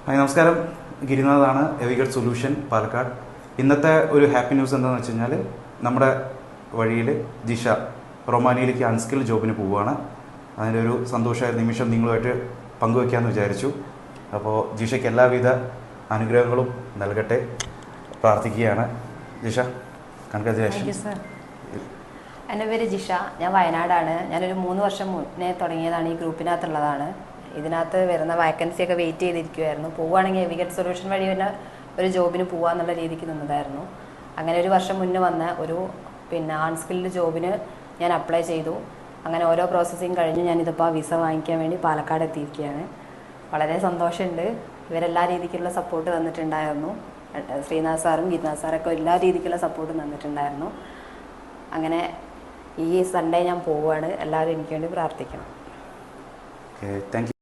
Hi നമസ്കാരം, ഗിരിനാഥാണ്, എവിഗഡ് solution Palakkad. ഇന്നത്തെ ഒരു ഹാപ്പി ന്യൂസ് എന്താണെന്ന് വെച്ച് കഴിഞ്ഞാൽ നമ്മുടെ വഴിയിൽ ജിഷ റൊമാനിയയിലേക്ക് അൺസ്കിൽ ജോബിന് പോവുകയാണ്. അതിൻ്റെ ഒരു സന്തോഷ നിമിഷം നിങ്ങളുമായിട്ട് പങ്കുവയ്ക്കാമെന്ന് വിചാരിച്ചു. അപ്പോൾ ജിഷയ്ക്ക് എല്ലാവിധ അനുഗ്രഹങ്ങളും നൽകട്ടെ പ്രാർത്ഥിക്കുകയാണ്. ജിഷ, കൺഗ്രാജുലേഷൻ. എൻ്റെ പേര് ജിഷ, ഞാൻ വയനാടാണ്. ഞാനൊരു 3 വർഷം മുന്നേ തുടങ്ങിയതാണ്, ഈ ഗ്രൂപ്പിനകത്തുള്ളതാണ്. ഇതിനകത്ത് വരുന്ന വാക്കൻസിയൊക്കെ വെയിറ്റ് ചെയ്തിരിക്കുമായിരുന്നു. പോവുകയാണെങ്കിൽ എവിഗഡ് സൊല്യൂഷൻ വഴി തന്നെ ഒരു ജോബിന് പോകാമെന്നുള്ള രീതിക്ക് നിന്നതായിരുന്നു. അങ്ങനെ ഒരു വർഷം മുന്നേ വന്ന ഒരു അൺസ്കിൽഡ് ജോബിന് ഞാൻ അപ്ലൈ ചെയ്തു. അങ്ങനെ ഓരോ പ്രോസസ്സിങ് കഴിഞ്ഞ് ഞാനിതിപ്പോൾ വിസ വാങ്ങിക്കാൻ വേണ്ടി പാലക്കാട് എത്തിയിരിക്കുകയാണ്. വളരെ സന്തോഷമുണ്ട്. ഇവരെല്ലാ രീതിക്കുള്ള സപ്പോർട്ട് തന്നിട്ടുണ്ടായിരുന്നു. ശ്രീനാഥ് സാറും ഗിരിനാഥ് സാറൊക്കെ എല്ലാ രീതിക്കുള്ള സപ്പോർട്ട് തന്നിട്ടുണ്ടായിരുന്നു. അങ്ങനെ ഈ സൺഡേ ഞാൻ പോവുകയാണ്. എല്ലാവരും എനിക്ക് വേണ്ടി പ്രാർത്ഥിക്കണം. Thank you.